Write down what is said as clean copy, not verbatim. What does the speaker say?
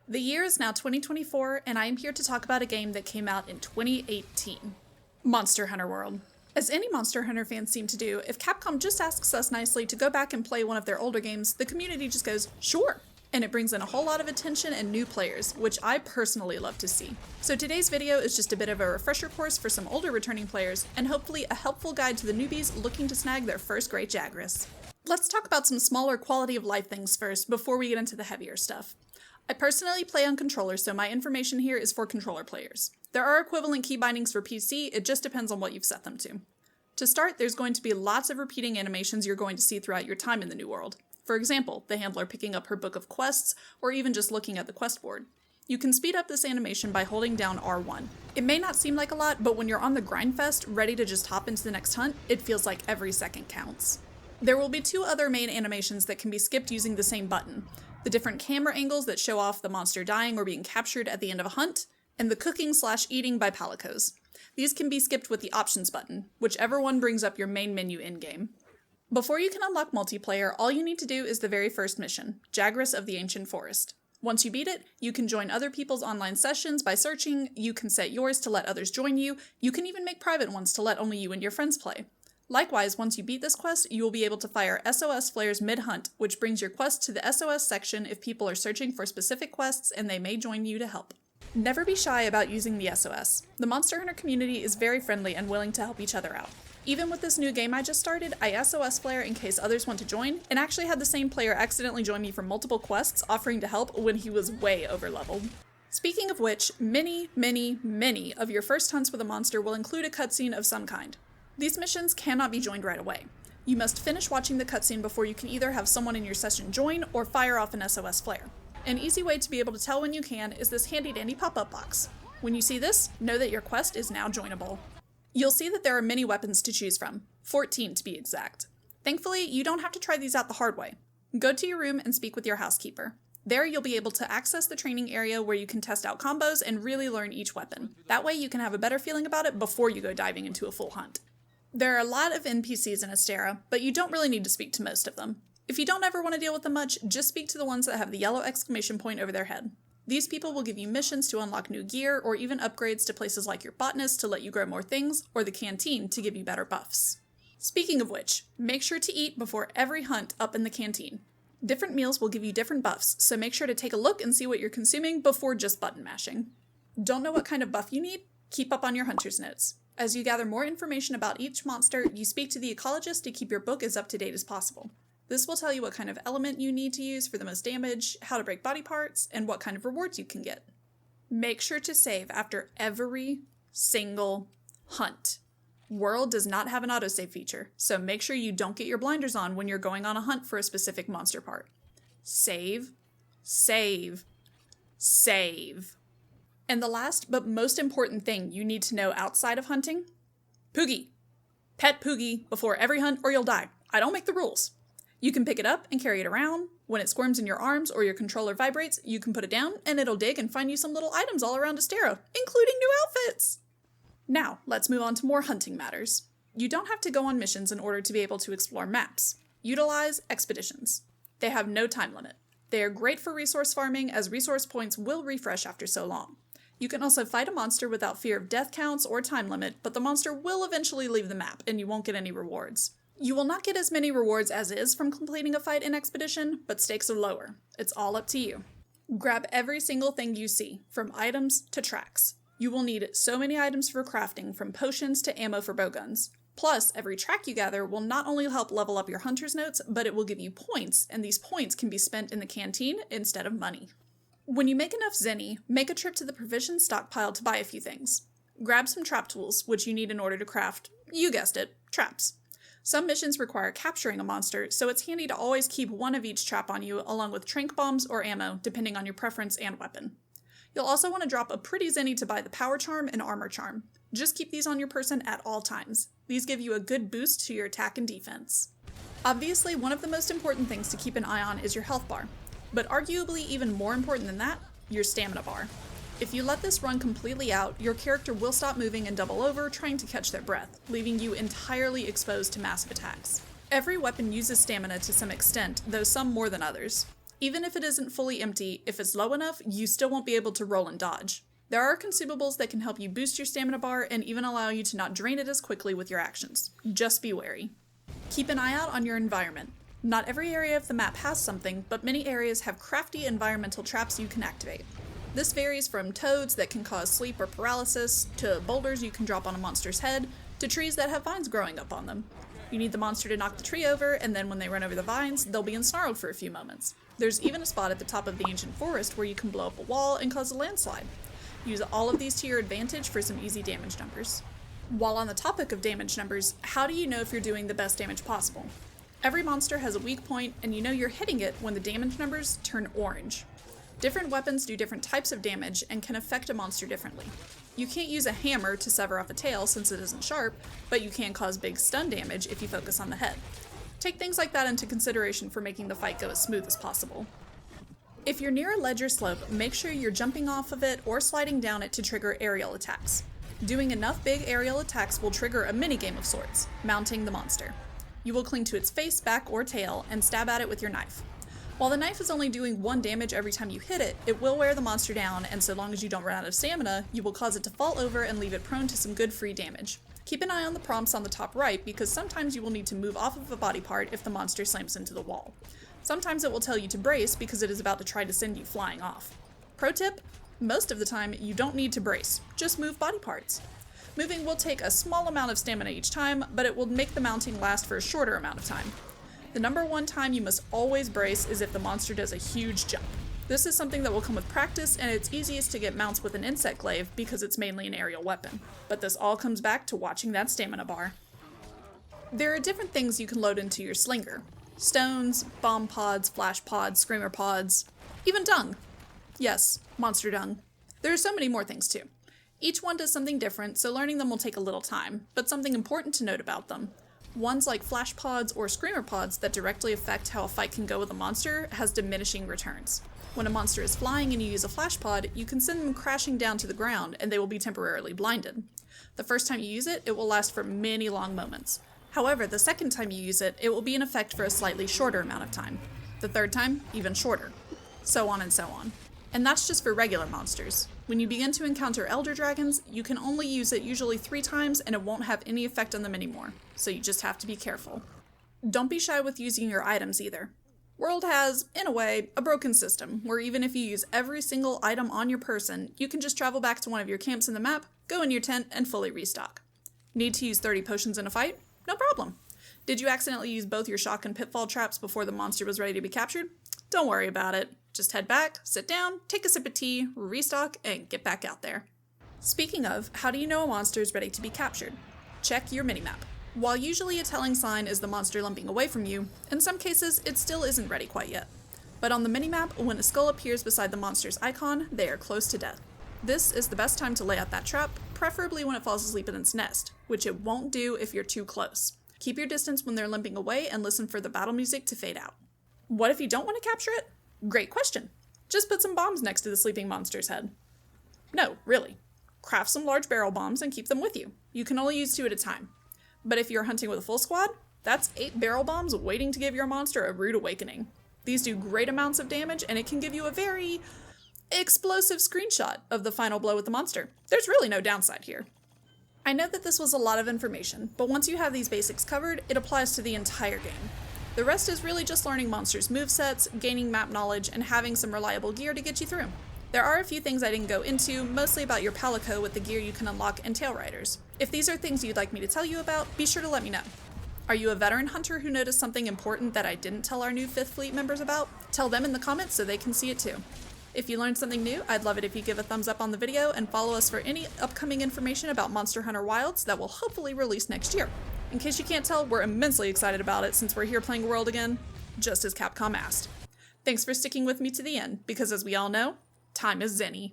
The year is now 2024, and I am here to talk about a game that came out in 2018. Monster Hunter World. As any Monster Hunter fans seem to do, if Capcom just asks us nicely to go back and play one of their older games, the community just goes, sure! And it brings in a whole lot of attention and new players, which I personally love to see. So today's video is just a bit of a refresher course for some older returning players, and hopefully a helpful guide to the newbies looking to snag their first great Jagras. Let's talk about some smaller quality of life things first before we get into the heavier stuff. I personally play on controller, so my information here is for controller players. There are equivalent key bindings for PC, it just depends on what you've set them to. To start, there's going to be lots of repeating animations you're going to see throughout your time in the new world. For example, the handler picking up her book of quests, or even just looking at the quest board. You can speed up this animation by holding down R1. It may not seem like a lot, but when you're on the grindfest, ready to just hop into the next hunt, it feels like every second counts. There will be two other main animations that can be skipped using the same button. The different camera angles that show off the monster dying or being captured at the end of a hunt, and the cooking/eating by palicos. These can be skipped with the options button, whichever one brings up your main menu in-game. Before you can unlock multiplayer, all you need to do is the very first mission, Jagras of the Ancient Forest. Once you beat it, you can join other people's online sessions by searching, you can set yours to let others join you, you can even make private ones to let only you and your friends play. Likewise, once you beat this quest, you will be able to fire SOS flares mid-hunt, which brings your quest to the SOS section if people are searching for specific quests, and they may join you to help. Never be shy about using the SOS. The Monster Hunter community is very friendly and willing to help each other out. Even with this new game I just started, I SOS flare in case others want to join, and actually had the same player accidentally join me for multiple quests offering to help when he was way over-leveled. Speaking of which, many of your first hunts with a monster will include a cutscene of some kind. These missions cannot be joined right away. You must finish watching the cutscene before you can either have someone in your session join or fire off an SOS flare. An easy way to be able to tell when you can is this handy dandy pop-up box. When you see this, know that your quest is now joinable. You'll see that there are many weapons to choose from, 14 to be exact. Thankfully, you don't have to try these out the hard way. Go to your room and speak with your housekeeper. There you'll be able to access the training area where you can test out combos and really learn each weapon. That way you can have a better feeling about it before you go diving into a full hunt. There are a lot of NPCs in Astera, but you don't really need to speak to most of them. If you don't ever want to deal with them much, just speak to the ones that have the yellow exclamation point over their head. These people will give you missions to unlock new gear, or even upgrades to places like your botanist to let you grow more things, or the canteen to give you better buffs. Speaking of which, make sure to eat before every hunt up in the canteen. Different meals will give you different buffs, so make sure to take a look and see what you're consuming before just button mashing. Don't know what kind of buff you need? Keep up on your hunter's notes. As you gather more information about each monster, you speak to the ecologist to keep your book as up to date as possible. This will tell you what kind of element you need to use for the most damage, how to break body parts, and what kind of rewards you can get. Make sure to save after every single hunt. World does not have an autosave feature, so make sure you don't get your blinders on when you're going on a hunt for a specific monster part. Save, save, save. And the last but most important thing you need to know outside of hunting? Poogie. Pet Poogie before every hunt or you'll die. I don't make the rules. You can pick it up and carry it around. When it squirms in your arms or your controller vibrates, you can put it down and it'll dig and find you some little items all around Astera, including new outfits! Now, let's move on to more hunting matters. You don't have to go on missions in order to be able to explore maps. Utilize expeditions. They have no time limit. They are great for resource farming as resource points will refresh after so long. You can also fight a monster without fear of death counts or time limit, but the monster will eventually leave the map and you won't get any rewards. You will not get as many rewards as is from completing a fight in Expedition, but stakes are lower. It's all up to you. Grab every single thing you see, from items to tracks. You will need so many items for crafting, from potions to ammo for bowguns. Plus, every track you gather will not only help level up your hunter's notes, but it will give you points, and these points can be spent in the canteen instead of money. When you make enough zenny, make a trip to the provision stockpile to buy a few things. Grab some trap tools, which you need in order to craft, you guessed it, traps. Some missions require capturing a monster, so it's handy to always keep one of each trap on you, along with trank bombs or ammo, depending on your preference and weapon. You'll also want to drop a pretty zenny to buy the power charm and armor charm. Just keep these on your person at all times. These give you a good boost to your attack and defense. Obviously, one of the most important things to keep an eye on is your health bar. But arguably even more important than that, your stamina bar. If you let this run completely out, your character will stop moving and double over, trying to catch their breath, leaving you entirely exposed to massive attacks. Every weapon uses stamina to some extent, though some more than others. Even if it isn't fully empty, if it's low enough, you still won't be able to roll and dodge. There are consumables that can help you boost your stamina bar and even allow you to not drain it as quickly with your actions. Just be wary. Keep an eye out on your environment. Not every area of the map has something, but many areas have crafty environmental traps you can activate. This varies from toads that can cause sleep or paralysis, to boulders you can drop on a monster's head, to trees that have vines growing up on them. You need the monster to knock the tree over, and then when they run over the vines, they'll be ensnarled for a few moments. There's even a spot at the top of the ancient forest where you can blow up a wall and cause a landslide. Use all of these to your advantage for some easy damage numbers. While on the topic of damage numbers, how do you know if you're doing the best damage possible? Every monster has a weak point, and you know you're hitting it when the damage numbers turn orange. Different weapons do different types of damage and can affect a monster differently. You can't use a hammer to sever off a tail since it isn't sharp, but you can cause big stun damage if you focus on the head. Take things like that into consideration for making the fight go as smooth as possible. If you're near a ledge or slope, make sure you're jumping off of it or sliding down it to trigger aerial attacks. Doing enough big aerial attacks will trigger a minigame of sorts, mounting the monster. You will cling to its face, back, or tail and stab at it with your knife. While the knife is only doing 1 damage every time you hit it, it will wear the monster down, and so long as you don't run out of stamina, you will cause it to fall over and leave it prone to some good free damage. Keep an eye on the prompts on the top right, because sometimes you will need to move off of a body part if the monster slams into the wall. Sometimes it will tell you to brace because it is about to try to send you flying off. Pro tip: most of the time you don't need to brace, just move body parts. Moving will take a small amount of stamina each time, but it will make the mounting last for a shorter amount of time. The number one time you must always brace is if the monster does a huge jump. This is something that will come with practice, and it's easiest to get mounts with an insect glaive because it's mainly an aerial weapon. But this all comes back to watching that stamina bar. There are different things you can load into your slinger. Stones, bomb pods, flash pods, screamer pods, even dung. Yes, monster dung. There are so many more things too. Each one does something different, so learning them will take a little time, but something important to note about them. Ones like flash pods or screamer pods that directly affect how a fight can go with a monster has diminishing returns. When a monster is flying and you use a flash pod, you can send them crashing down to the ground and they will be temporarily blinded. The first time you use it, it will last for many long moments. However, the second time you use it, it will be in effect for a slightly shorter amount of time. The third time, even shorter. So on and so on. And that's just for regular monsters. When you begin to encounter elder dragons, you can only use it usually 3 times and it won't have any effect on them anymore, so you just have to be careful. Don't be shy with using your items either. World has, in a way, a broken system, where even if you use every single item on your person, you can just travel back to one of your camps in the map, go in your tent, and fully restock. Need to use 30 potions in a fight? No problem. Did you accidentally use both your shock and pitfall traps before the monster was ready to be captured? Don't worry about it. Just head back, sit down, take a sip of tea, restock, and get back out there. Speaking of, how do you know a monster is ready to be captured? Check your minimap. While usually a telling sign is the monster lumping away from you, in some cases it still isn't ready quite yet. But on the minimap, when a skull appears beside the monster's icon, they are close to death. This is the best time to lay out that trap, preferably when it falls asleep in its nest, which it won't do if you're too close. Keep your distance when they're limping away and listen for the battle music to fade out. What if you don't want to capture it? Great question. Just put some bombs next to the sleeping monster's head. No, really. Craft some large barrel bombs and keep them with you. You can only use 2 at a time. But if you're hunting with a full squad, that's 8 barrel bombs waiting to give your monster a rude awakening. These do great amounts of damage, and it can give you a very explosive screenshot of the final blow with the monster. There's really no downside here. I know that this was a lot of information, but once you have these basics covered, it applies to the entire game. The rest is really just learning monsters' movesets, gaining map knowledge, and having some reliable gear to get you through. There are a few things I didn't go into, mostly about your palico with the gear you can unlock and tail riders. If these are things you'd like me to tell you about, be sure to let me know. Are you a veteran hunter who noticed something important that I didn't tell our new 5th Fleet members about? Tell them in the comments so they can see it too. If you learned something new, I'd love it if you give a thumbs up on the video and follow us for any upcoming information about Monster Hunter Wilds that will hopefully release next year. In case you can't tell, we're immensely excited about it since we're here playing World again, just as Capcom asked. Thanks for sticking with me to the end, because as we all know, time is zenny.